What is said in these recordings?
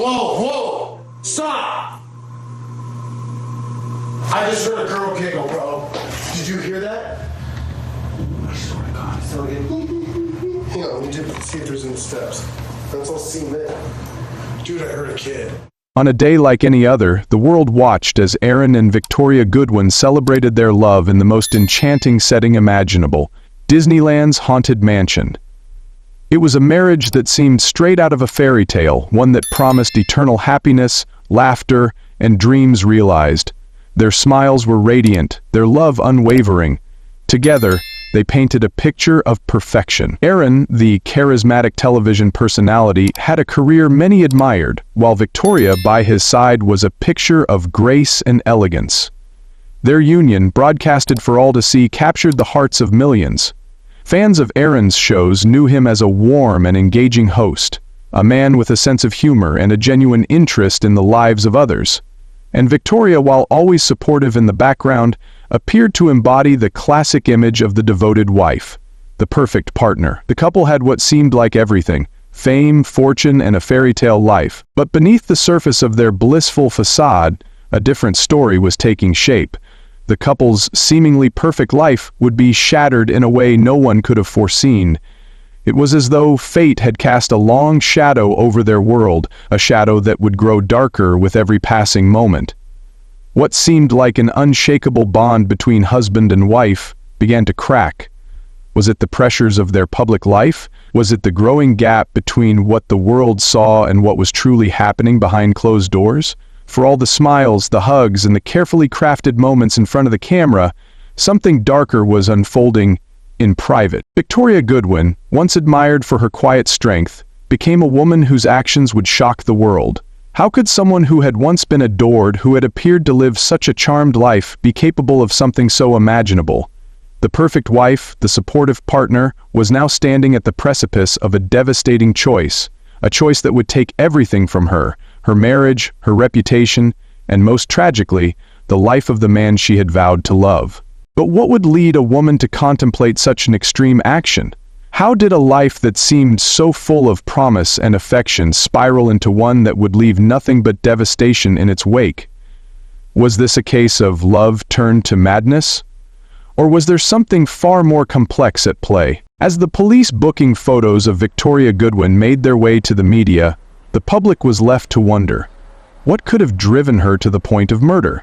Whoa! Stop! I just heard a girl giggle, bro. Did you hear that? I swear to God. So again. Hang on, let me just see if there's any steps. Let's all see that. Dude, I heard a kid. On a day like any other, the world watched as Aaron and Victoria Goodwin celebrated their love in the most enchanting setting imaginable, Disneyland's Haunted Mansion. It was a marriage that seemed straight out of a fairy tale, one that promised eternal happiness, laughter, and dreams realized. Their smiles were radiant, their love unwavering. Together, they painted a picture of perfection. Aaron, the charismatic television personality, had a career many admired, while Victoria, by his side, was a picture of grace and elegance. Their union, broadcasted for all to see, captured the hearts of millions. Fans of Aaron's shows knew him as a warm and engaging host, a man with a sense of humor and a genuine interest in the lives of others. And Victoria, while always supportive in the background, appeared to embody the classic image of the devoted wife, the perfect partner. The couple had what seemed like everything: fame, fortune, and a fairy tale life. But beneath the surface of their blissful facade, a different story was taking shape. The couple's seemingly perfect life would be shattered in a way no one could have foreseen. It was as though fate had cast a long shadow over their world, a shadow that would grow darker with every passing moment. What seemed like an unshakable bond between husband and wife began to crack. Was it the pressures of their public life? Was it the growing gap between what the world saw and what was truly happening behind closed doors? For all the smiles, the hugs, and the carefully crafted moments in front of the camera, something darker was unfolding in private. Victoria Goodwin, once admired for her quiet strength, became a woman whose actions would shock the world. How could someone who had once been adored, who had appeared to live such a charmed life, be capable of something so imaginable? The perfect wife, the supportive partner, was now standing at the precipice of a devastating choice, a choice that would take everything from her marriage, her reputation, and most tragically, the life of the man she had vowed to love. But what would lead a woman to contemplate such an extreme action? How did a life that seemed so full of promise and affection spiral into one that would leave nothing but devastation in its wake? Was this a case of love turned to madness? Or was there something far more complex at play? As the police booking photos of Victoria Goodwin made their way to the media, the public was left to wonder, what could have driven her to the point of murder?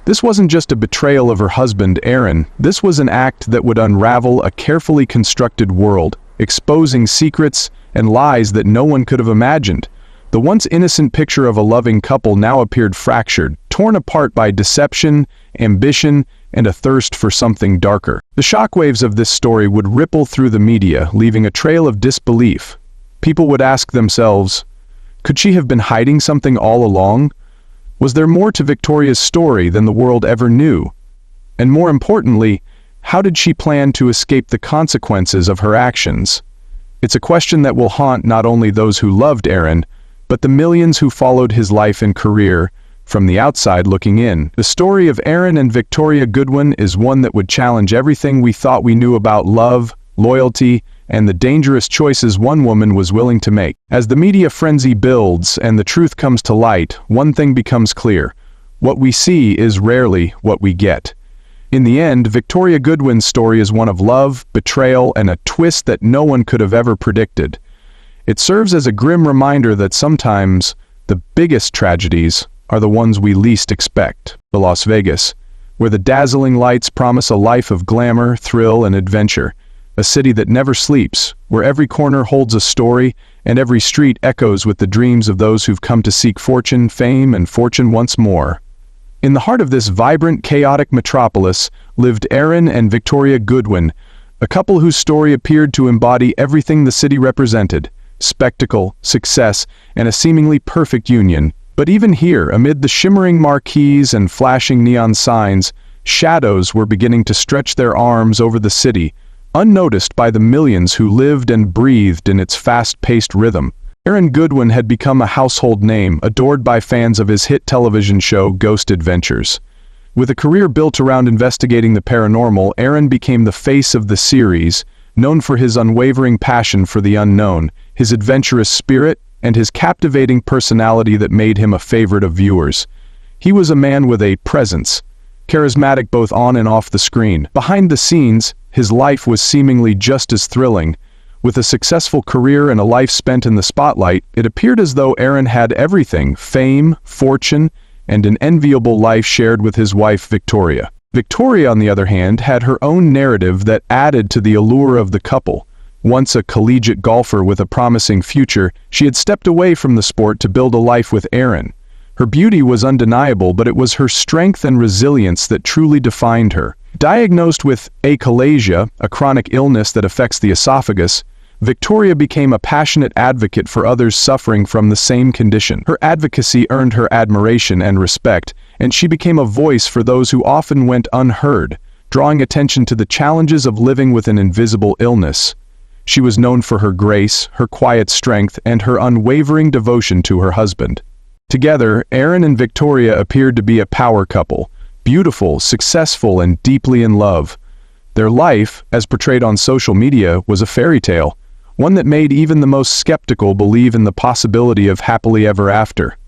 This wasn't just a betrayal of her husband, Aaron. This was an act that would unravel a carefully constructed world, exposing secrets and lies that no one could have imagined. The once innocent picture of a loving couple now appeared fractured, torn apart by deception, ambition, and a thirst for something darker. The shockwaves of this story would ripple through the media, leaving a trail of disbelief. People would ask themselves, could she have been hiding something all along? Was there more to Victoria's story than the world ever knew? And more importantly, how did she plan to escape the consequences of her actions? It's a question that will haunt not only those who loved Aaron, but the millions who followed his life and career from the outside looking in. The story of Aaron and Victoria Goodwin is one that would challenge everything we thought we knew about love, loyalty, and the dangerous choices one woman was willing to make. As the media frenzy builds and the truth comes to light, one thing becomes clear: what we see is rarely what we get. In the end, Victoria Goodwin's story is one of love, betrayal, and a twist that no one could have ever predicted. It serves as a grim reminder that sometimes the biggest tragedies are the ones we least expect. The Las Vegas, where the dazzling lights promise a life of glamour, thrill, and adventure. A city that never sleeps, where every corner holds a story and every street echoes with the dreams of those who've come to seek fortune, fame, and fortune once more. In the heart of this vibrant, chaotic metropolis lived Aaron and Victoria Goodwin, a couple whose story appeared to embody everything the city represented: spectacle, success, and a seemingly perfect union. But even here, amid the shimmering marquees and flashing neon signs, shadows were beginning to stretch their arms over the city, unnoticed by the millions who lived and breathed in its fast-paced rhythm. Aaron Goodwin had become a household name, adored by fans of his hit television show Ghost Adventures. With a career built around investigating the paranormal, Aaron became the face of the series, known for his unwavering passion for the unknown, his adventurous spirit, and his captivating personality that made him a favorite of viewers. He was a man with a presence, charismatic both on and off the screen. Behind the scenes, his life was seemingly just as thrilling. With a successful career and a life spent in the spotlight, it appeared as though Aaron had everything: fame, fortune, and an enviable life shared with his wife Victoria. Victoria, on the other hand, had her own narrative that added to the allure of the couple. Once a collegiate golfer with a promising future, she had stepped away from the sport to build a life with Aaron. Her beauty was undeniable, but it was her strength and resilience that truly defined her. Diagnosed with achalasia, a chronic illness that affects the esophagus, Victoria became a passionate advocate for others suffering from the same condition. Her advocacy earned her admiration and respect, and she became a voice for those who often went unheard, drawing attention to the challenges of living with an invisible illness. She was known for her grace, her quiet strength, and her unwavering devotion to her husband. Together, Aaron and Victoria appeared to be a power couple, beautiful, successful, and deeply in love. Their life, as portrayed on social media, was a fairy tale, one that made even the most skeptical believe in the possibility of happily ever after.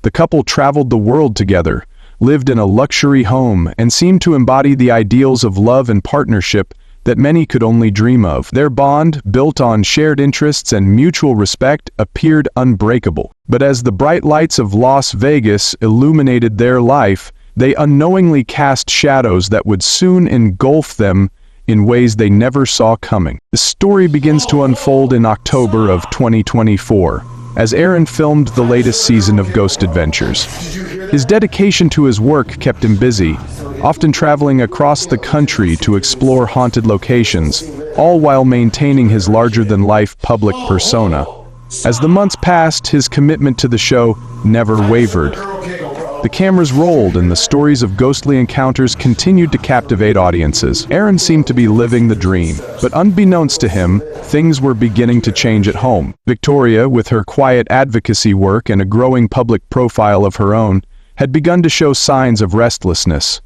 The couple traveled the world together, lived in a luxury home, and seemed to embody the ideals of love and partnership that many could only dream of. Their bond, built on shared interests and mutual respect, appeared unbreakable. But as the bright lights of Las Vegas illuminated their life, they unknowingly cast shadows that would soon engulf them in ways they never saw coming. The story begins to unfold in October of 2024, as Aaron filmed the latest season of Ghost Adventures. His dedication to his work kept him busy, often traveling across the country to explore haunted locations, all while maintaining his larger-than-life public persona. As the months passed, his commitment to the show never wavered. The cameras rolled and the stories of ghostly encounters continued to captivate audiences. Aaron seemed to be living the dream, but unbeknownst to him, things were beginning to change at home. Victoria, with her quiet advocacy work and a growing public profile of her own, had begun to show signs of restlessness.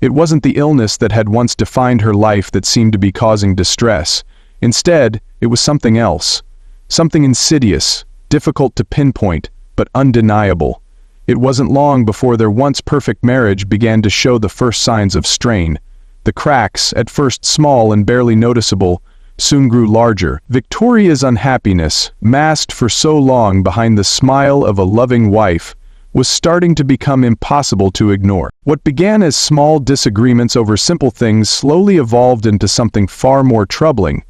It wasn't the illness that had once defined her life that seemed to be causing distress. Instead, it was something else. Something insidious, difficult to pinpoint, but undeniable. It wasn't long before their once perfect marriage began to show the first signs of strain. The cracks, at first small and barely noticeable, soon grew larger. Victoria's unhappiness, masked for so long behind the smile of a loving wife, was starting to become impossible to ignore. What began as small disagreements over simple things slowly evolved into something far more troubling.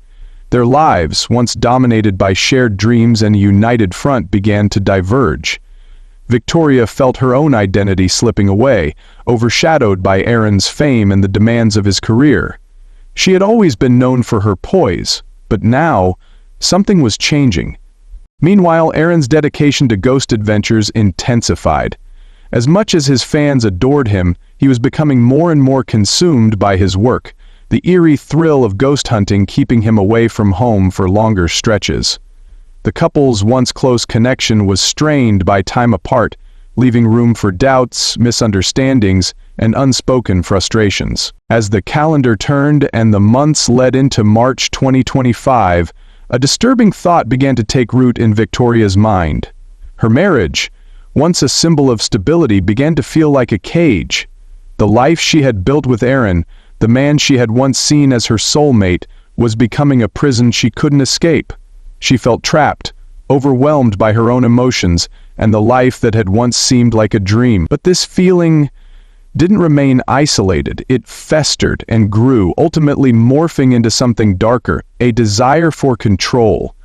Their lives, once dominated by shared dreams and a united front, began to diverge. Victoria felt her own identity slipping away, overshadowed by Aaron's fame and the demands of his career. She had always been known for her poise, but now, something was changing. Meanwhile, Aaron's dedication to Ghost Adventures intensified. As much as his fans adored him, he was becoming more and more consumed by his work, the eerie thrill of ghost hunting keeping him away from home for longer stretches. The couple's once close connection was strained by time apart, leaving room for doubts, misunderstandings, and unspoken frustrations. As the calendar turned and the months led into March 2025, a disturbing thought began to take root in Victoria's mind. Her marriage, once a symbol of stability, began to feel like a cage. The life she had built with Aaron, the man she had once seen as her soulmate, was becoming a prison she couldn't escape. She felt trapped, overwhelmed by her own emotions and the life that had once seemed like a dream. But this feeling didn't remain isolated. It festered and grew, ultimately morphing into something darker, a desire for control,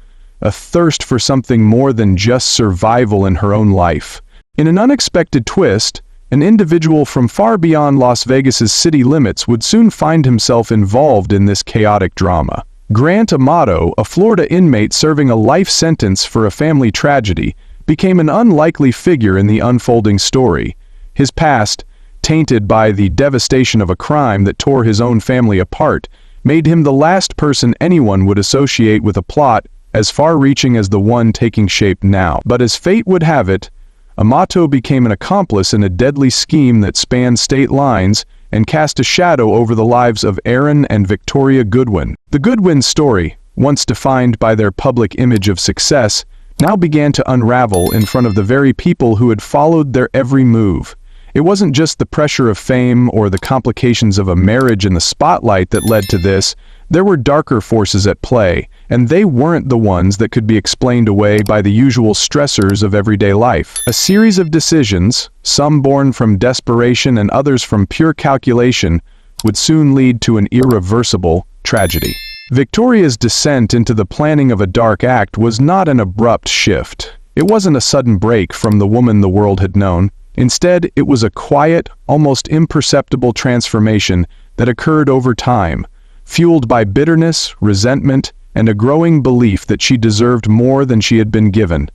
a thirst for something more than just survival in her own life. In an unexpected twist, an individual from far beyond Las Vegas's city limits would soon find himself involved in this chaotic drama. Grant Amato, a Florida inmate serving a life sentence for a family tragedy, became an unlikely figure in the unfolding story. His past, tainted by the devastation of a crime that tore his own family apart, made him the last person anyone would associate with a plot as far-reaching as the one taking shape now. But as fate would have it, Amato became an accomplice in a deadly scheme that spanned state lines and cast a shadow over the lives of Aaron and Victoria Goodwin. The Goodwin story, once defined by their public image of success, now began to unravel in front of the very people who had followed their every move. It wasn't just the pressure of fame or the complications of a marriage in the spotlight that led to this. There were darker forces at play, and they weren't the ones that could be explained away by the usual stressors of everyday life. A series of decisions, some born from desperation and others from pure calculation, would soon lead to an irreversible tragedy. Victoria's descent into the planning of a dark act was not an abrupt shift. It wasn't a sudden break from the woman the world had known. Instead, it was a quiet, almost imperceptible transformation that occurred over time, fueled by bitterness, resentment, and a growing belief that she deserved more than she had been given.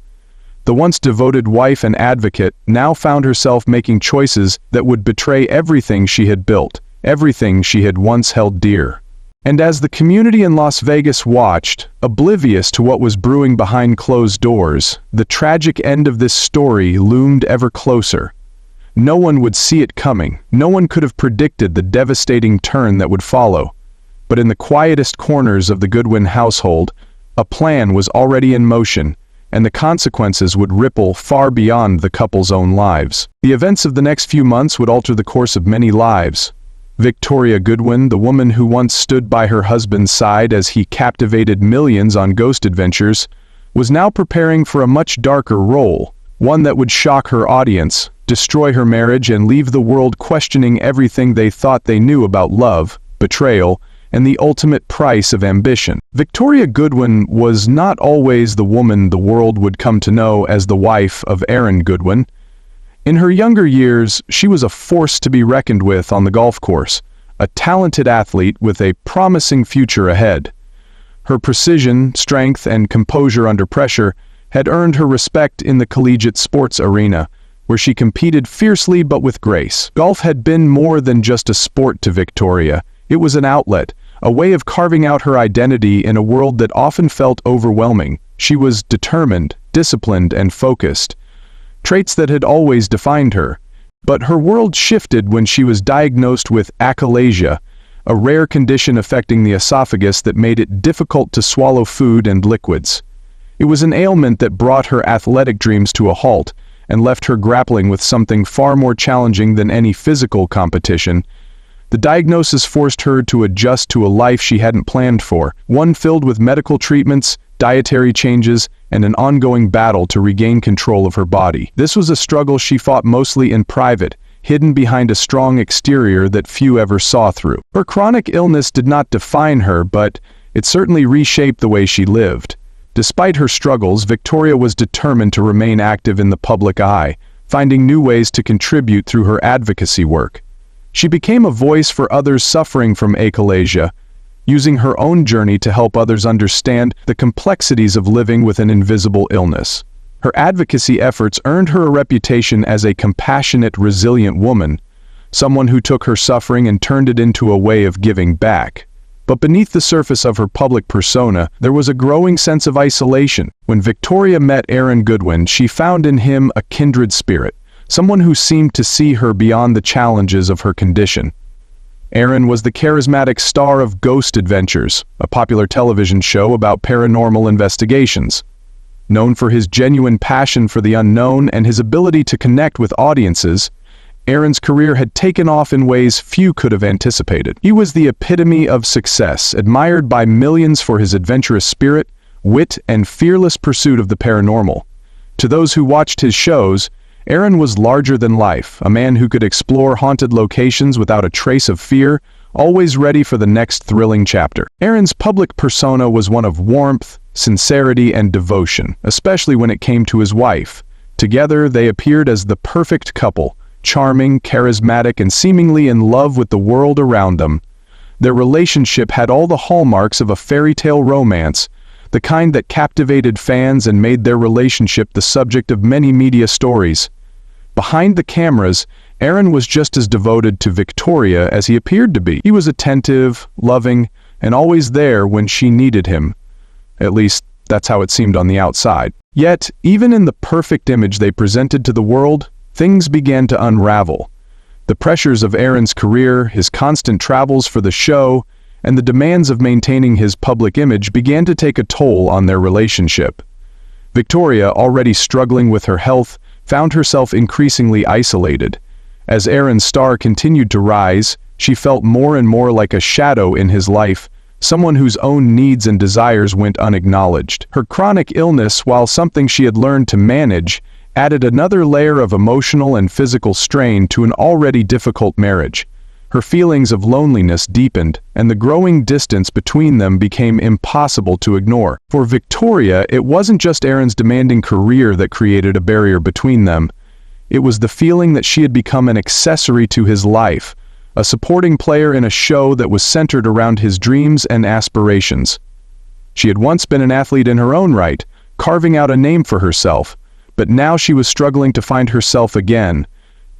The once devoted wife and advocate now found herself making choices that would betray everything she had built, everything she had once held dear. And as the community in Las Vegas watched, oblivious to what was brewing behind closed doors, the tragic end of this story loomed ever closer. No one would see it coming. No one could have predicted the devastating turn that would follow. But in the quietest corners of the Goodwin household, a plan was already in motion, and the consequences would ripple far beyond the couple's own lives. The events of the next few months would alter the course of many lives. Victoria Goodwin, the woman who once stood by her husband's side as he captivated millions on ghost adventures, was now preparing for a much darker role, one that would shock her audience, destroy her marriage, and leave the world questioning everything they thought they knew about love, betrayal, and the ultimate price of ambition. Victoria Goodwin was not always the woman the world would come to know as the wife of Aaron Goodwin. In her younger years, she was a force to be reckoned with on the golf course, a talented athlete with a promising future ahead. Her precision, strength, and composure under pressure had earned her respect in the collegiate sports arena, where she competed fiercely but with grace. Golf had been more than just a sport to Victoria. It was an outlet, a way of carving out her identity in a world that often felt overwhelming. She was determined, disciplined, and focused, traits that had always defined her. But her world shifted when she was diagnosed with achalasia, a rare condition affecting the esophagus that made it difficult to swallow food and liquids. It was an ailment that brought her athletic dreams to a halt and left her grappling with something far more challenging than any physical competition. The diagnosis forced her to adjust to a life she hadn't planned for, one filled with medical treatments, dietary changes, and an ongoing battle to regain control of her body. This was a struggle she fought mostly in private, hidden behind a strong exterior that few ever saw through. Her chronic illness did not define her, but it certainly reshaped the way she lived. Despite her struggles, Victoria was determined to remain active in the public eye, finding new ways to contribute through her advocacy work. She became a voice for others suffering from achalasia, using her own journey to help others understand the complexities of living with an invisible illness. Her advocacy efforts earned her a reputation as a compassionate, resilient woman, someone who took her suffering and turned it into a way of giving back. But beneath the surface of her public persona, there was a growing sense of isolation. When Victoria met Aaron Goodwin, she found in him a kindred spirit, someone who seemed to see her beyond the challenges of her condition. Aaron was the charismatic star of Ghost Adventures, a popular television show about paranormal investigations. Known for his genuine passion for the unknown and his ability to connect with audiences, Aaron's career had taken off in ways few could have anticipated. He was the epitome of success, admired by millions for his adventurous spirit, wit, and fearless pursuit of the paranormal. To those who watched his shows, Aaron was larger than life, a man who could explore haunted locations without a trace of fear, always ready for the next thrilling chapter. Aaron's public persona was one of warmth, sincerity, and devotion, especially when it came to his wife. Together, they appeared as the perfect couple, charming, charismatic, and seemingly in love with the world around them. Their relationship had all the hallmarks of a fairy tale romance, the kind that captivated fans and made their relationship the subject of many media stories. Behind the cameras, Aaron was just as devoted to Victoria as he appeared to be. He was attentive, loving, and always there when she needed him. At least, that's how it seemed on the outside. Yet, even in the perfect image they presented to the world, things began to unravel. The pressures of Aaron's career, his constant travels for the show, and the demands of maintaining his public image began to take a toll on their relationship. Victoria, already struggling with her health, found herself increasingly isolated. As Aaron's star continued to rise, she felt more and more like a shadow in his life, someone whose own needs and desires went unacknowledged. Her chronic illness, while something she had learned to manage, added another layer of emotional and physical strain to an already difficult marriage. Her feelings of loneliness deepened, and the growing distance between them became impossible to ignore. For Victoria, it wasn't just Aaron's demanding career that created a barrier between them. It was the feeling that she had become an accessory to his life, a supporting player in a show that was centered around his dreams and aspirations. She had once been an athlete in her own right, carving out a name for herself, but now she was struggling to find herself again,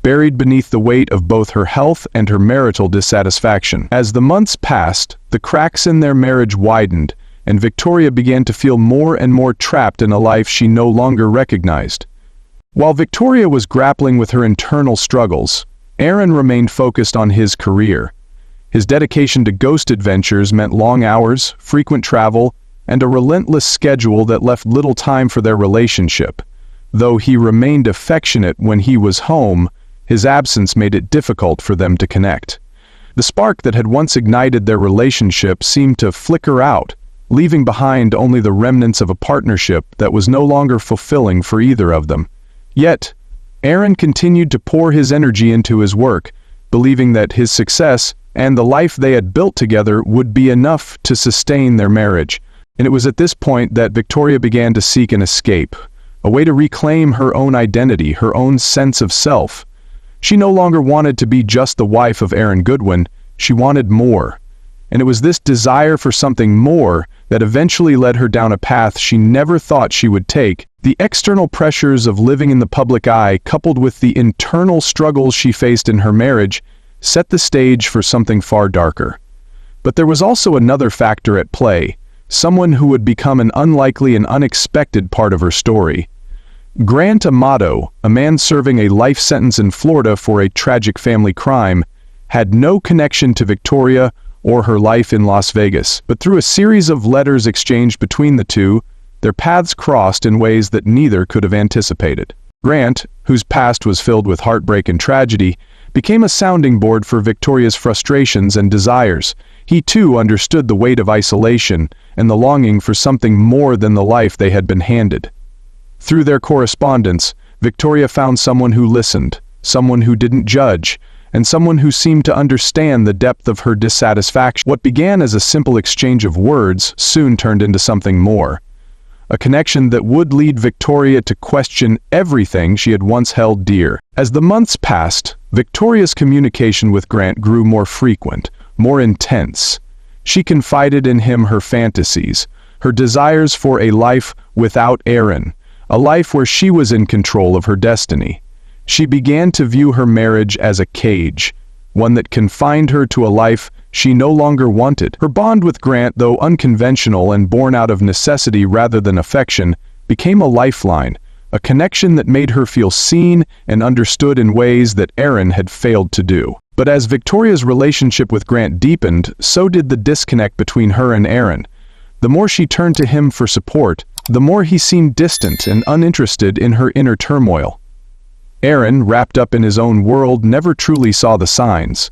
buried beneath the weight of both her health and her marital dissatisfaction. As the months passed, the cracks in their marriage widened, and Victoria began to feel more and more trapped in a life she no longer recognized. While Victoria was grappling with her internal struggles, Aaron remained focused on his career. His dedication to ghost adventures meant long hours, frequent travel, and a relentless schedule that left little time for their relationship. Though he remained affectionate when he was home, his absence made it difficult for them to connect. The spark that had once ignited their relationship seemed to flicker out, leaving behind only the remnants of a partnership that was no longer fulfilling for either of them. Yet, Aaron continued to pour his energy into his work, believing that his success and the life they had built together would be enough to sustain their marriage. And it was at this point that Victoria began to seek an escape, a way to reclaim her own identity, her own sense of self. She no longer wanted to be just the wife of Aaron Goodwin, she wanted more. And it was this desire for something more that eventually led her down a path she never thought she would take. The external pressures of living in the public eye, coupled with the internal struggles she faced in her marriage, set the stage for something far darker. But there was also another factor at play, someone who would become an unlikely and unexpected part of her story. Grant Amato, a man serving a life sentence in Florida for a tragic family crime, had no connection to Victoria or her life in Las Vegas, but through a series of letters exchanged between the two, their paths crossed in ways that neither could have anticipated. Grant, whose past was filled with heartbreak and tragedy, became a sounding board for Victoria's frustrations and desires. He too understood the weight of isolation and the longing for something more than the life they had been handed. Through their correspondence, Victoria found someone who listened, someone who didn't judge, and someone who seemed to understand the depth of her dissatisfaction. What began as a simple exchange of words soon turned into something more. A connection that would lead Victoria to question everything she had once held dear. As the months passed, Victoria's communication with Grant grew more frequent, more intense. She confided in him her fantasies, her desires for a life without Aaron, a life where she was in control of her destiny. She began to view her marriage as a cage, one that confined her to a life she no longer wanted. Her bond with Grant, though unconventional and born out of necessity rather than affection, became a lifeline, a connection that made her feel seen and understood in ways that Aaron had failed to do. But as Victoria's relationship with Grant deepened, so did the disconnect between her and Aaron. The more she turned to him for support, the more he seemed distant and uninterested in her inner turmoil. Aaron, wrapped up in his own world, never truly saw the signs.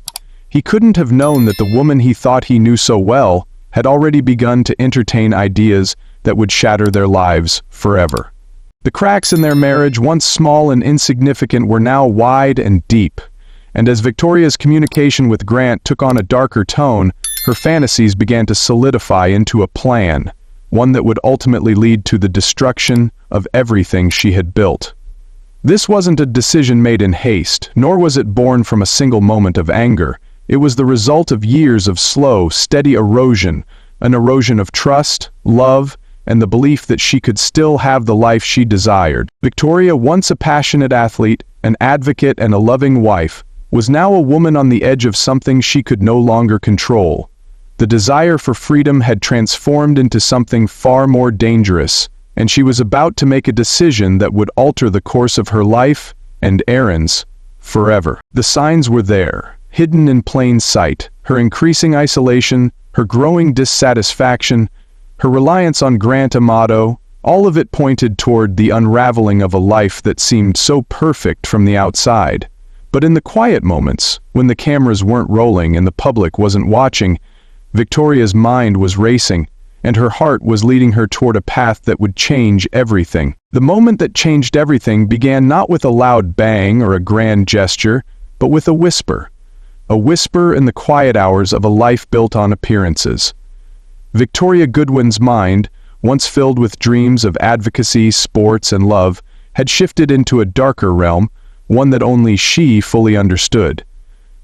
He couldn't have known that the woman he thought he knew so well had already begun to entertain ideas that would shatter their lives forever. The cracks in their marriage, once small and insignificant, were now wide and deep. And as Victoria's communication with Grant took on a darker tone, her fantasies began to solidify into a plan, one that would ultimately lead to the destruction of everything she had built. This wasn't a decision made in haste, nor was it born from a single moment of anger. It was the result of years of slow, steady erosion, an erosion of trust, love, and the belief that she could still have the life she desired. Victoria, once a passionate athlete, an advocate, and a loving wife, was now a woman on the edge of something she could no longer control. The desire for freedom had transformed into something far more dangerous, and she was about to make a decision that would alter the course of her life and Aaron's forever. The signs were there, hidden in plain sight: her increasing isolation, her growing dissatisfaction, her reliance on Grant Amato, All of it pointed toward the unraveling of a life that seemed so perfect from the outside. But in the quiet moments, when the cameras weren't rolling and the public wasn't watching, Victoria's mind was racing, and her heart was leading her toward a path that would change everything. The moment that changed everything began not with a loud bang or a grand gesture, but with a whisper in the quiet hours of a life built on appearances. Victoria Goodwin's mind, once filled with dreams of advocacy, sports, and love, had shifted into a darker realm, one that only she fully understood.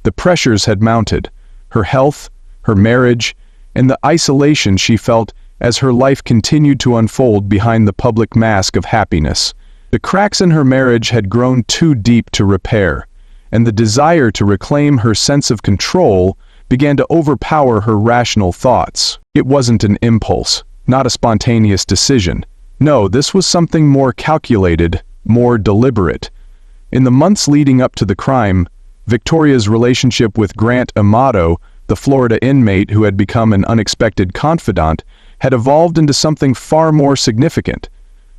The pressures had mounted, her health, her marriage, and the isolation she felt as her life continued to unfold behind the public mask of happiness. The cracks in her marriage had grown too deep to repair, and the desire to reclaim her sense of control began to overpower her rational thoughts. It wasn't an impulse, not a spontaneous decision. No, this was something more calculated, more deliberate. In the months leading up to the crime, Victoria's relationship with Grant Amato, the Florida inmate who had become an unexpected confidant, had evolved into something far more significant.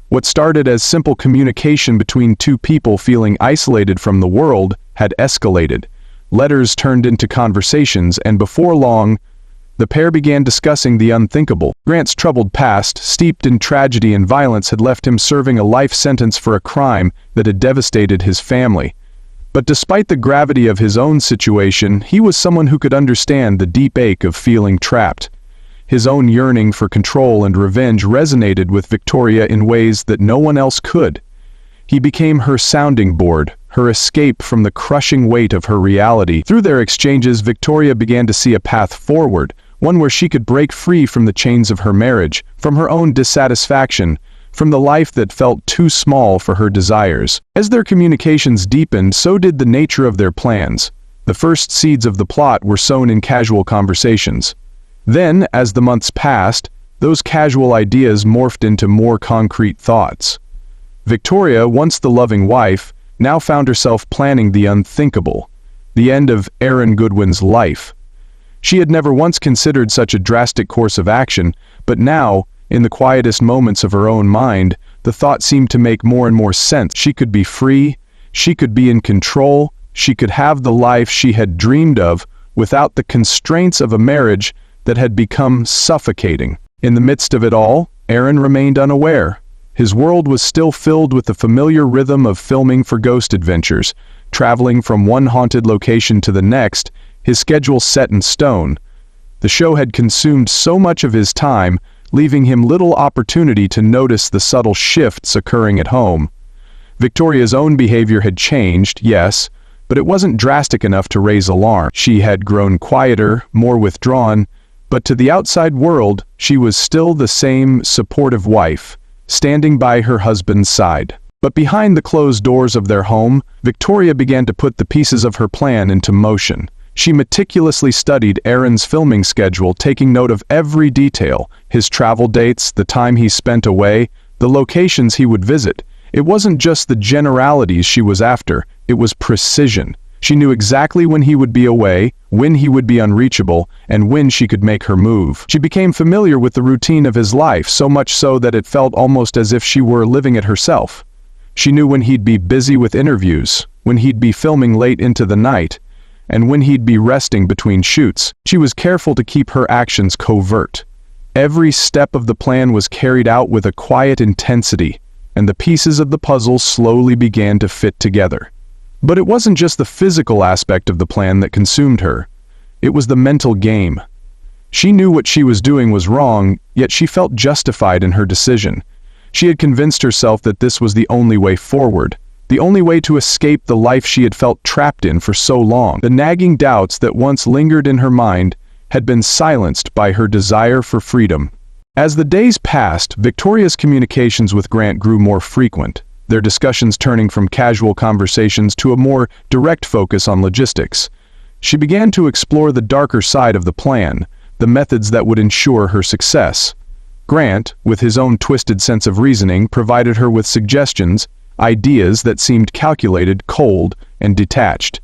What started as simple communication between two people feeling isolated from the world had escalated. Letters turned into conversations, and before long, the pair began discussing the unthinkable. Grant's troubled past, steeped in tragedy and violence, had left him serving a life sentence for a crime that had devastated his family. But despite the gravity of his own situation, he was someone who could understand the deep ache of feeling trapped. His own yearning for control and revenge resonated with Victoria in ways that no one else could. He became her sounding board, her escape from the crushing weight of her reality. Through their exchanges, Victoria began to see a path forward, one where she could break free from the chains of her marriage, from her own dissatisfaction, from the life that felt too small for her desires. As their communications deepened, so did the nature of their plans. The first seeds of the plot were sown in casual conversations. Then, as the months passed, those casual ideas morphed into more concrete thoughts. Victoria, once the loving wife, now found herself planning the unthinkable, the end of Aaron Goodwin's life. She had never once considered such a drastic course of action, but now, in the quietest moments of her own mind, the thought seemed to make more and more sense. She could be free, she could be in control, she could have the life she had dreamed of without the constraints of a marriage that had become suffocating. In the midst of it all, Aaron remained unaware. His world was still filled with the familiar rhythm of filming for Ghost Adventures, traveling from one haunted location to the next, his schedule set in stone. The show had consumed so much of his time, leaving him little opportunity to notice the subtle shifts occurring at home. Victoria's own behavior had changed, yes, but it wasn't drastic enough to raise alarm. She had grown quieter, more withdrawn, but to the outside world, she was still the same supportive wife, standing by her husband's side. But behind the closed doors of their home, Victoria began to put the pieces of her plan into motion. She meticulously studied Aaron's filming schedule, taking note of every detail, his travel dates, the time he spent away, the locations he would visit. It wasn't just the generalities she was after, it was precision. She knew exactly when he would be away, when he would be unreachable, and when she could make her move. She became familiar with the routine of his life, so much so that it felt almost as if she were living it herself. She knew when he'd be busy with interviews, when he'd be filming late into the night, and when he'd be resting between shoots. She was careful to keep her actions covert. Every step of the plan was carried out with a quiet intensity, and the pieces of the puzzle slowly began to fit together. But it wasn't just the physical aspect of the plan that consumed her. It was the mental game. She knew what she was doing was wrong, yet she felt justified in her decision. She had convinced herself that this was the only way forward, the only way to escape the life she had felt trapped in for so long. The nagging doubts that once lingered in her mind had been silenced by her desire for freedom. As the days passed, Victoria's communications with Grant grew more frequent, their discussions turning from casual conversations to a more direct focus on logistics. She began to explore the darker side of the plan, the methods that would ensure her success. Grant, with his own twisted sense of reasoning, provided her with suggestions, ideas that seemed calculated, cold, and detached.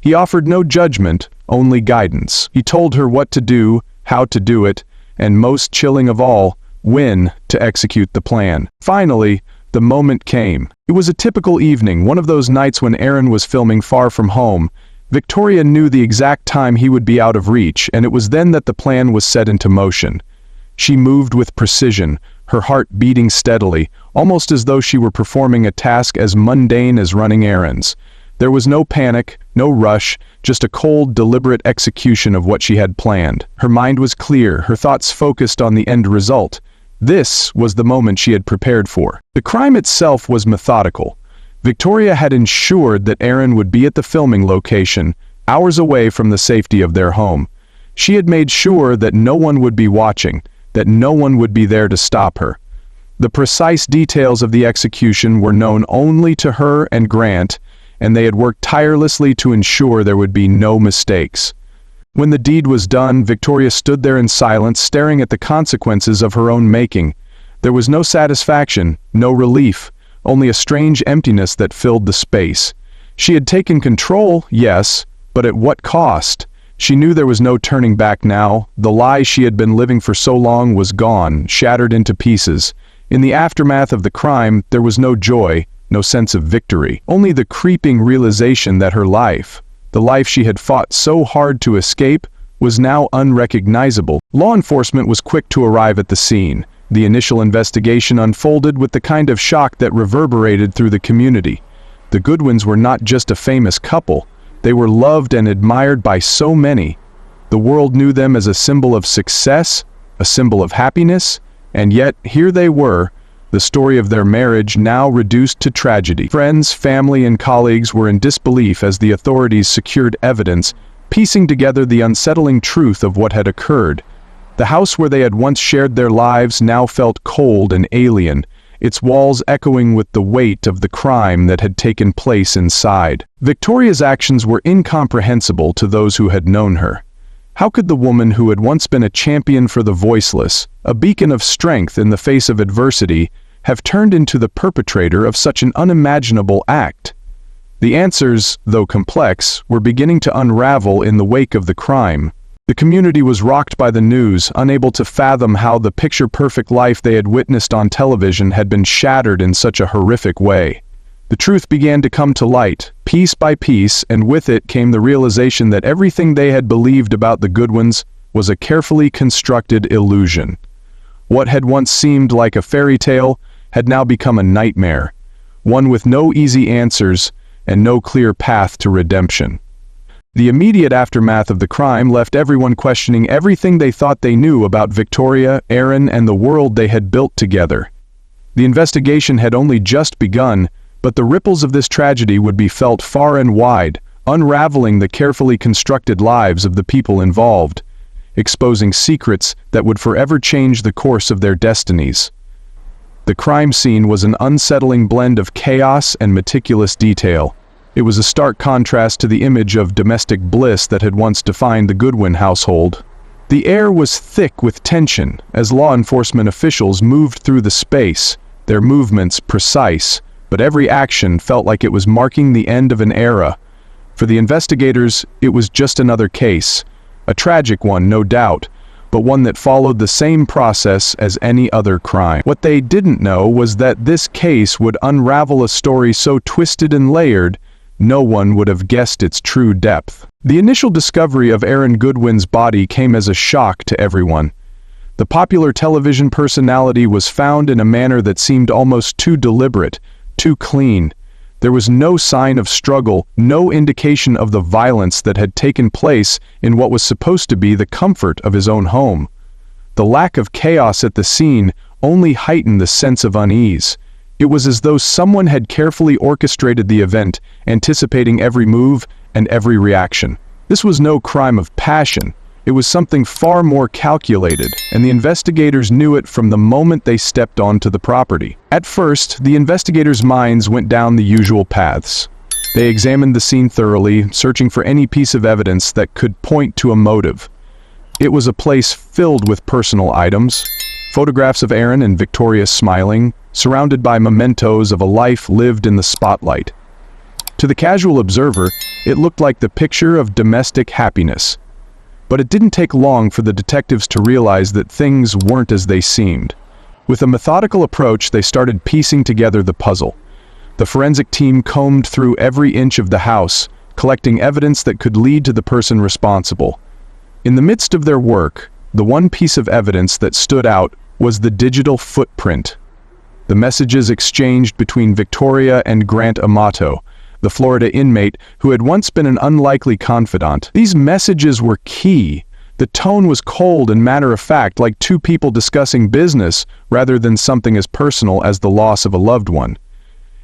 He offered no judgment, only guidance. He told her what to do, how to do it, and most chilling of all, when to execute the plan. Finally, the moment came. It was a typical evening, one of those nights when Aaron was filming far from home. Victoria knew the exact time he would be out of reach, and it was then that the plan was set into motion. She moved with precision, her heart beating steadily, almost as though she were performing a task as mundane as running errands. There was no panic, no rush, just a cold, deliberate execution of what she had planned. Her mind was clear, her thoughts focused on the end result. This was the moment she had prepared for. The crime itself was methodical. Victoria had ensured that Aaron would be at the filming location, hours away from the safety of their home. She had made sure that no one would be watching, that no one would be there to stop her. The precise details of the execution were known only to her and Grant, and they had worked tirelessly to ensure there would be no mistakes. When the deed was done, Victoria stood there in silence, staring at the consequences of her own making. There was no satisfaction, no relief, only a strange emptiness that filled the space. She had taken control, yes, but at what cost? She knew there was no turning back now. The lie she had been living for so long was gone, shattered into pieces. In the aftermath of the crime, there was no joy, no sense of victory, only the creeping realization that her life, the life she had fought so hard to escape, was now unrecognizable. Law enforcement was quick to arrive at the scene. The initial investigation unfolded with the kind of shock that reverberated through the community. The Goodwins were not just a famous couple, they were loved and admired by so many. The world knew them as a symbol of success, a symbol of happiness, and yet here they were, the story of their marriage now reduced to tragedy. Friends, family, and colleagues were in disbelief as the authorities secured evidence, piecing together the unsettling truth of what had occurred. The house where they had once shared their lives now felt cold and alien, its walls echoing with the weight of the crime that had taken place inside. Victoria's actions were incomprehensible to those who had known her. How could the woman who had once been a champion for the voiceless, a beacon of strength in the face of adversity, have turned into the perpetrator of such an unimaginable act? The answers, though complex, were beginning to unravel in the wake of the crime. The community was rocked by the news, unable to fathom how the picture-perfect life they had witnessed on television had been shattered in such a horrific way. The truth began to come to light, piece by piece, and with it came the realization that everything they had believed about the Goodwins was a carefully constructed illusion. What had once seemed like a fairy tale had now become a nightmare, one with no easy answers and no clear path to redemption. The immediate aftermath of the crime left everyone questioning everything they thought they knew about Victoria, Aaron, and the world they had built together. The investigation had only just begun, but the ripples of this tragedy would be felt far and wide, unraveling the carefully constructed lives of the people involved, exposing secrets that would forever change the course of their destinies. The crime scene was an unsettling blend of chaos and meticulous detail. It was a stark contrast to the image of domestic bliss that had once defined the Goodwin household. The air was thick with tension as law enforcement officials moved through the space, their movements precise, but every action felt like it was marking the end of an era. For the investigators, it was just another case, a tragic one, no doubt, but one that followed the same process as any other crime. What they didn't know was that this case would unravel a story so twisted and layered, no one would have guessed its true depth. The initial discovery of Aaron Goodwin's body came as a shock to everyone. The popular television personality was found in a manner that seemed almost too deliberate, too clean. There was no sign of struggle, no indication of the violence that had taken place in what was supposed to be the comfort of his own home. The lack of chaos at the scene only heightened the sense of unease. It was as though someone had carefully orchestrated the event, anticipating every move and every reaction. This was no crime of passion. It was something far more calculated, and the investigators knew it from the moment they stepped onto the property. At first, the investigators' minds went down the usual paths. They examined the scene thoroughly, searching for any piece of evidence that could point to a motive. It was a place filled with personal items, photographs of Aaron and Victoria smiling, surrounded by mementos of a life lived in the spotlight. To the casual observer, it looked like the picture of domestic happiness. But it didn't take long for the detectives to realize that things weren't as they seemed. With a methodical approach, they started piecing together the puzzle. The forensic team combed through every inch of the house, collecting evidence that could lead to the person responsible. In the midst of their work, the one piece of evidence that stood out was the digital footprint. The messages exchanged between Victoria and Grant Amato, the Florida inmate who had once been an unlikely confidant. These messages were key. The tone was cold and matter-of-fact, like two people discussing business rather than something as personal as the loss of a loved one.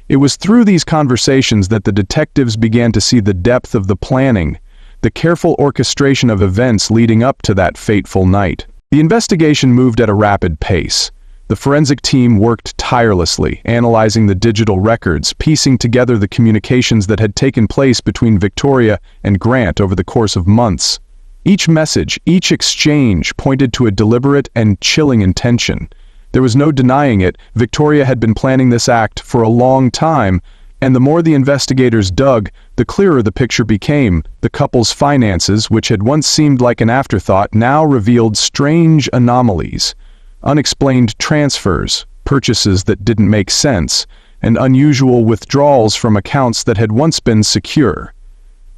It was through these conversations that the detectives began to see the depth of the planning, the careful orchestration of events leading up to that fateful night. The investigation moved at a rapid pace. The forensic team worked tirelessly, analyzing the digital records, piecing together the communications that had taken place between Victoria and Grant over the course of months. Each message, each exchange pointed to a deliberate and chilling intention. There was no denying it, Victoria had been planning this act for a long time, and the more the investigators dug, the clearer the picture became. The couple's finances, which had once seemed like an afterthought, now revealed strange anomalies. Unexplained transfers, purchases that didn't make sense, and unusual withdrawals from accounts that had once been secure.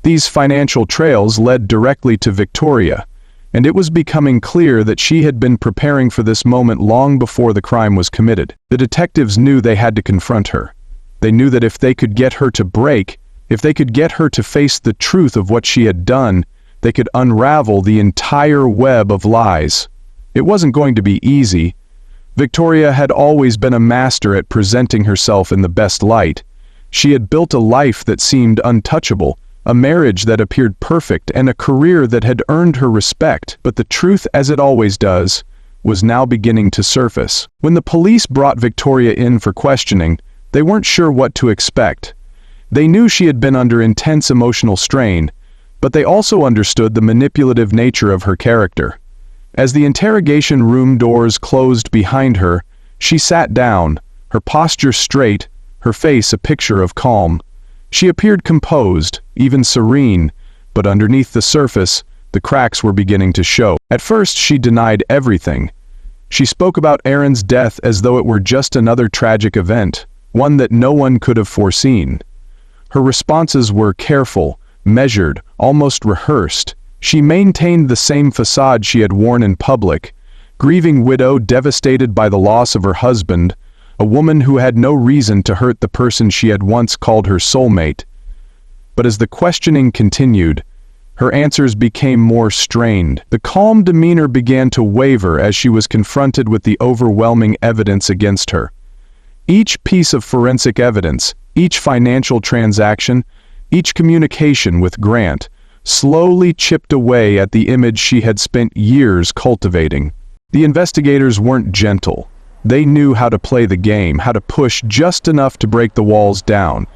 These financial trails led directly to Victoria, and it was becoming clear that she had been preparing for this moment long before the crime was committed. The detectives knew they had to confront her. They knew that if they could get her to break, if they could get her to face the truth of what she had done, they could unravel the entire web of lies. It wasn't going to be easy. Victoria had always been a master at presenting herself in the best light. She had built a life that seemed untouchable, a marriage that appeared perfect, and a career that had earned her respect. But the truth, as it always does, was now beginning to surface. When the police brought Victoria in for questioning, they weren't sure what to expect. They knew she had been under intense emotional strain, but they also understood the manipulative nature of her character. As the interrogation room doors closed behind her, she sat down, her posture straight, her face a picture of calm. She appeared composed, even serene, but underneath the surface, the cracks were beginning to show. At first, she denied everything. She spoke about Aaron's death as though it were just another tragic event, one that no one could have foreseen. Her responses were careful, measured, almost rehearsed. She maintained the same facade she had worn in public, grieving widow devastated by the loss of her husband, a woman who had no reason to hurt the person she had once called her soulmate. But as the questioning continued, her answers became more strained. The calm demeanor began to waver as she was confronted with the overwhelming evidence against her. Each piece of forensic evidence, each financial transaction, each communication with Grant, slowly chipped away at the image she had spent years cultivating. The investigators weren't gentle. They knew how to play the game, how to push just enough to break the walls down.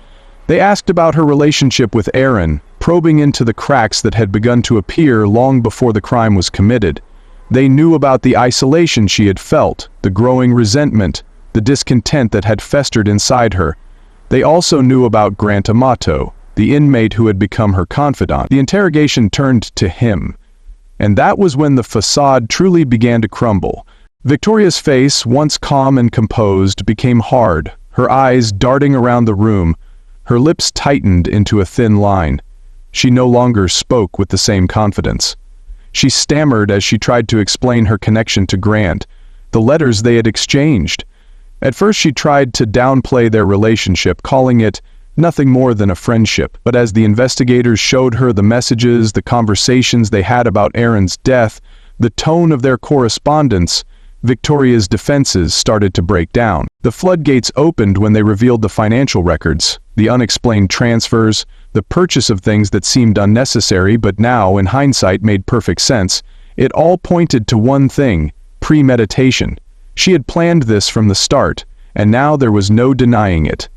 They asked about her relationship with Aaron, probing into the cracks that had begun to appear long before the crime was committed. They knew about the isolation she had felt, the growing resentment, the discontent that had festered inside her. They also knew about Grant Amato, the inmate who had become her confidant. The interrogation turned to him, and that was when the facade truly began to crumble. Victoria's face, once calm and composed, became hard, her eyes darting around the room, her lips tightened into a thin line. She no longer spoke with the same confidence. She stammered as she tried to explain her connection to Grant, the letters they had exchanged. At first she tried to downplay their relationship, calling it nothing more than a friendship. But as the investigators showed her the messages, the conversations they had about Aaron's death, the tone of their correspondence, Victoria's defenses started to break down. The floodgates opened when they revealed the financial records, the unexplained transfers, the purchase of things that seemed unnecessary but now, in hindsight, made perfect sense. It all pointed to one thing: premeditation. She had planned this from the start, and now there was no denying it.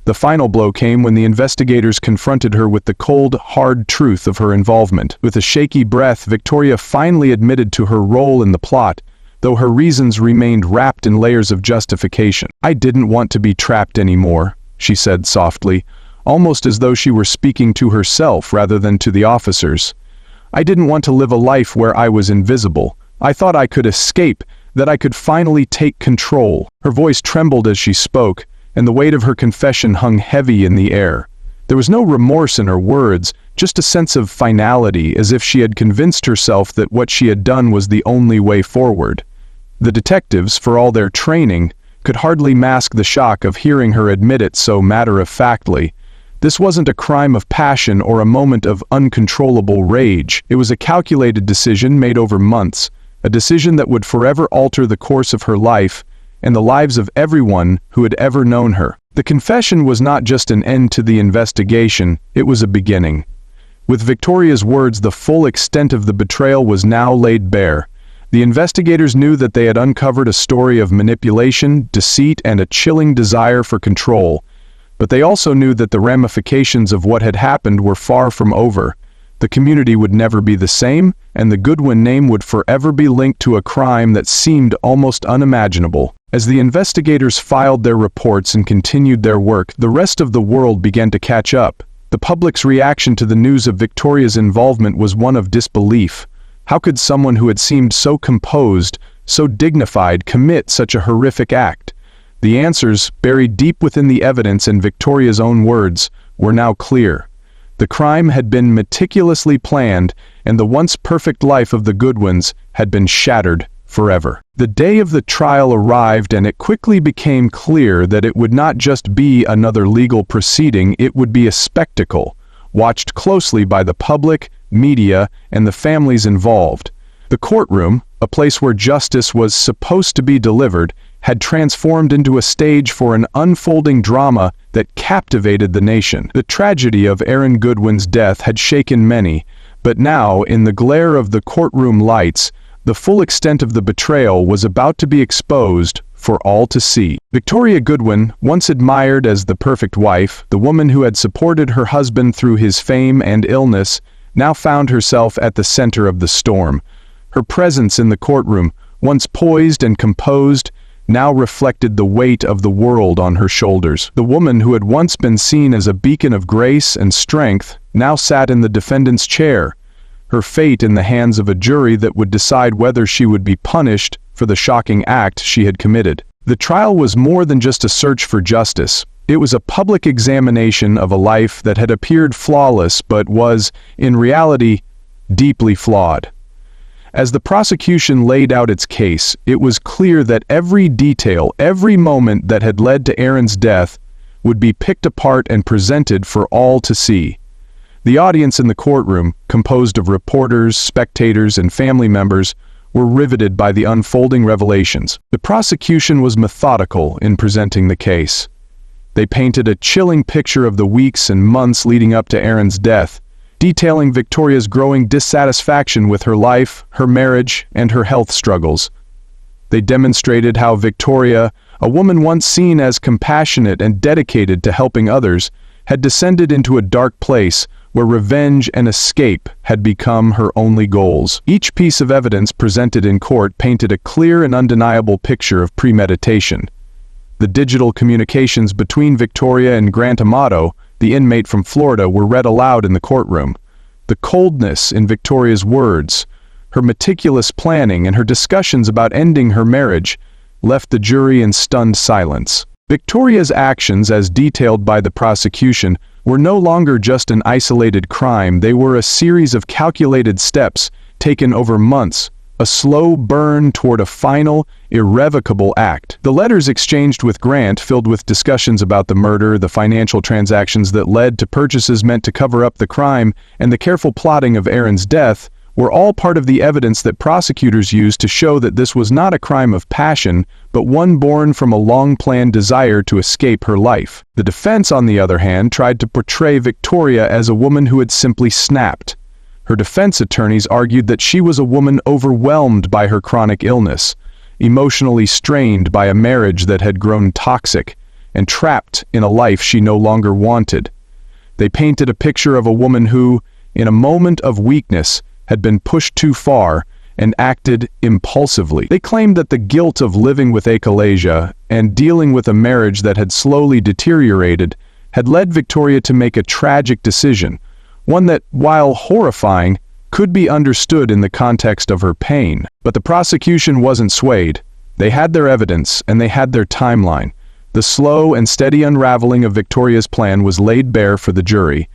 The final blow came when the investigators confronted her with the cold, hard truth of her involvement. With a shaky breath, Victoria finally admitted to her role in the plot, though her reasons remained wrapped in layers of justification. "I didn't want to be trapped anymore," she said softly, almost as though she were speaking to herself rather than to the officers. "I didn't want to live a life where I was invisible. I thought I could escape, that I could finally take control. Her voice trembled as she spoke, and the weight of her confession hung heavy in the air. There was no remorse in her words, just a sense of finality, as if she had convinced herself that what she had done was the only way forward. The detectives, for all their training, could hardly mask the shock of hearing her admit it so matter-of-factly. This wasn't a crime of passion or a moment of uncontrollable rage. It was a calculated decision made over months, a decision that would forever alter the course of her life and the lives of everyone who had ever known her. The confession was not just an end to the investigation, it was a beginning. With Victoria's words, the full extent of the betrayal was now laid bare. The investigators knew that they had uncovered a story of manipulation, deceit, and a chilling desire for control. But they also knew that the ramifications of what had happened were far from over. The community would never be the same, and the Goodwin name would forever be linked to a crime that seemed almost unimaginable. As the investigators filed their reports and continued their work, the rest of the world began to catch up. The public's reaction to the news of Victoria's involvement was one of disbelief. How could someone who had seemed so composed, so dignified, commit such a horrific act? The answers, buried deep within the evidence in Victoria's own words, were now clear. The crime had been meticulously planned, and the once perfect life of the Goodwins had been shattered forever. The day of the trial arrived, and it quickly became clear that it would not just be another legal proceeding, it would be a spectacle, watched closely by the public, media, and the families involved. The courtroom, a place where justice was supposed to be delivered, had transformed into a stage for an unfolding drama that captivated the nation. The tragedy of Aaron Goodwin's death had shaken many, but now, in the glare of the courtroom lights, the full extent of the betrayal was about to be exposed for all to see. Victoria Goodwin, once admired as the perfect wife, the woman who had supported her husband through his fame and illness, now found herself at the center of the storm. Her presence in the courtroom, once poised and composed, now reflected the weight of the world on her shoulders. The woman who had once been seen as a beacon of grace and strength now sat in the defendant's chair, her fate in the hands of a jury that would decide whether she would be punished for the shocking act she had committed. The trial was more than just a search for justice. It was a public examination of a life that had appeared flawless but was, in reality, deeply flawed. As the prosecution laid out its case, it was clear that every detail, every moment that had led to Aaron's death, would be picked apart and presented for all to see. The audience in the courtroom, composed of reporters, spectators, and family members, were riveted by the unfolding revelations. The prosecution was methodical in presenting the case. They painted a chilling picture of the weeks and months leading up to Aaron's death, detailing Victoria's growing dissatisfaction with her life, her marriage, and her health struggles. They demonstrated how Victoria, a woman once seen as compassionate and dedicated to helping others, had descended into a dark place where revenge and escape had become her only goals. Each piece of evidence presented in court painted a clear and undeniable picture of premeditation. The digital communications between Victoria and Grant Amato, the inmate from Florida, were read aloud in the courtroom. The coldness in Victoria's words, her meticulous planning, and her discussions about ending her marriage left the jury in stunned silence. Victoria's actions, as detailed by the prosecution, were no longer just an isolated crime. They were a series of calculated steps taken over months, a slow burn toward a final, irrevocable act. The letters exchanged with Grant, filled with discussions about the murder, the financial transactions that led to purchases meant to cover up the crime, and the careful plotting of Aaron's death, were all part of the evidence that prosecutors used to show that this was not a crime of passion, but one born from a long-planned desire to escape her life. The defense, on the other hand, tried to portray Victoria as a woman who had simply snapped. Her defense attorneys argued that she was a woman overwhelmed by her chronic illness, emotionally strained by a marriage that had grown toxic, and trapped in a life she no longer wanted. They painted a picture of a woman who, in a moment of weakness, had been pushed too far and acted impulsively. They claimed that the guilt of living with achalasia and dealing with a marriage that had slowly deteriorated had led Victoria to make a tragic decision, one that, while horrifying, could be understood in the context of her pain. But the prosecution wasn't swayed. They had their evidence, and they had their timeline. The slow and steady unraveling of Victoria's plan was laid bare for the jury,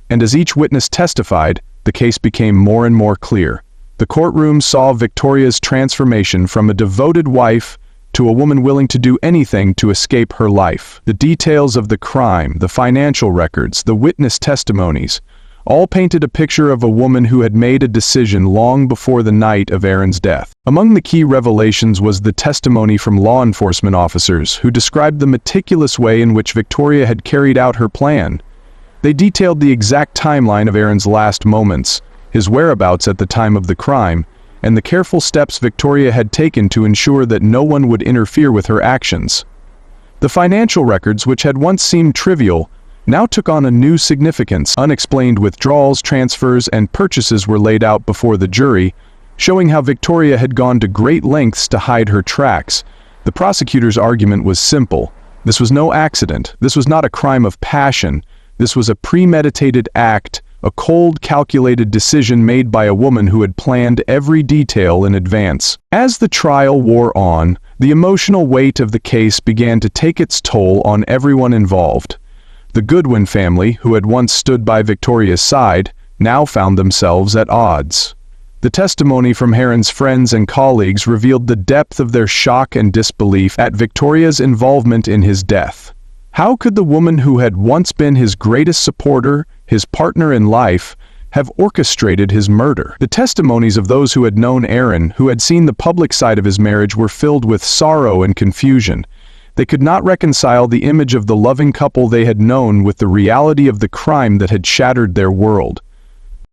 and as each witness testified, the case became more and more clear. The courtroom saw Victoria's transformation from a devoted wife to a woman willing to do anything to escape her life. The details of the crime, the financial records, the witness testimonies, all painted a picture of a woman who had made a decision long before the night of Aaron's death. Among the key revelations was the testimony from law enforcement officers who described the meticulous way in which Victoria had carried out her plan. They detailed the exact timeline of Aaron's last moments, his whereabouts at the time of the crime, and the careful steps Victoria had taken to ensure that no one would interfere with her actions. The financial records, which had once seemed trivial, now took on a new significance. Unexplained withdrawals, transfers, and purchases were laid out before the jury, showing how Victoria had gone to great lengths to hide her tracks. The prosecutor's argument was simple. This was no accident. This was not a crime of passion. This was a premeditated act, a cold, calculated decision made by a woman who had planned every detail in advance. As the trial wore on, the emotional weight of the case began to take its toll on everyone involved. The Goodwin family, who had once stood by Victoria's side, now found themselves at odds. The testimony from Aaron's friends and colleagues revealed the depth of their shock and disbelief at Victoria's involvement in his death. How could the woman who had once been his greatest supporter, his partner in life, have orchestrated his murder? The testimonies of those who had known Aaron, who had seen the public side of his marriage, were filled with sorrow and confusion. They could not reconcile the image of the loving couple they had known with the reality of the crime that had shattered their world.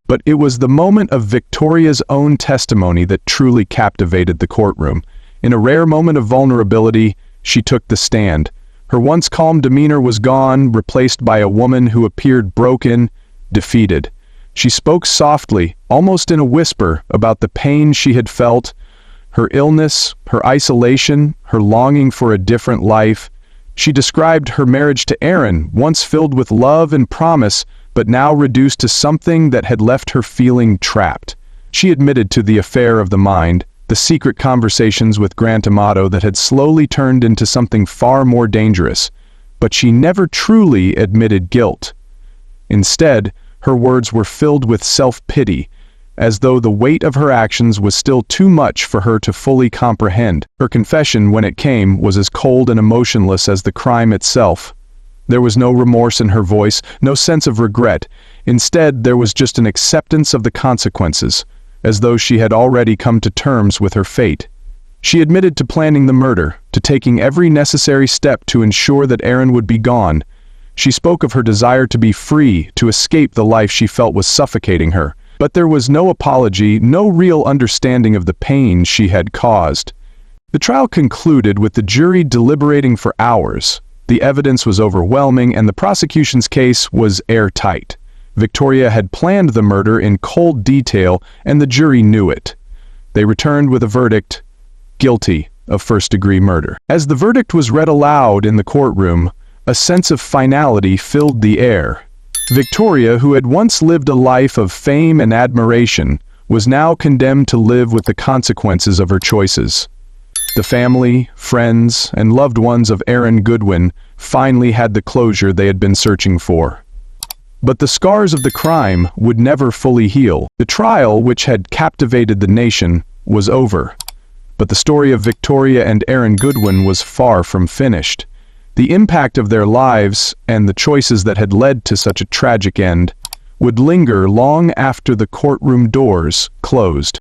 But it was the moment of Victoria's own testimony that truly captivated the courtroom. In a rare moment of vulnerability, she took the stand. Her once calm demeanor was gone, replaced by a woman who appeared broken, defeated. She spoke softly, almost in a whisper, about the pain she had felt, her illness, her isolation, her longing for a different life. She described her marriage to Aaron, once filled with love and promise, but now reduced to something that had left her feeling trapped. She admitted to the affair of the mind, the secret conversations with Grant Amato that had slowly turned into something far more dangerous, but she never truly admitted guilt. Instead, her words were filled with self-pity, as though the weight of her actions was still too much for her to fully comprehend. Her confession, when it came, was as cold and emotionless as the crime itself. There was no remorse in her voice, no sense of regret. Instead, there was just an acceptance of the consequences, as though she had already come to terms with her fate. She admitted to planning the murder, to taking every necessary step to ensure that Aaron would be gone. She spoke of her desire to be free, to escape the life she felt was suffocating her. But there was no apology, no real understanding of the pain she had caused. The trial concluded with the jury deliberating for hours. The evidence was overwhelming, and the prosecution's case was airtight. Victoria had planned the murder in cold detail, and the jury knew it. They returned with a verdict, guilty of first-degree murder. As the verdict was read aloud in the courtroom, a sense of finality filled the air. Victoria, who had once lived a life of fame and admiration, was now condemned to live with the consequences of her choices. The family, friends, and loved ones of Aaron Goodwin finally had the closure they had been searching for. But the scars of the crime would never fully heal. The trial, which had captivated the nation, was over. But the story of Victoria and Aaron Goodwin was far from finished. The impact of their lives, and the choices that had led to such a tragic end, would linger long after the courtroom doors closed.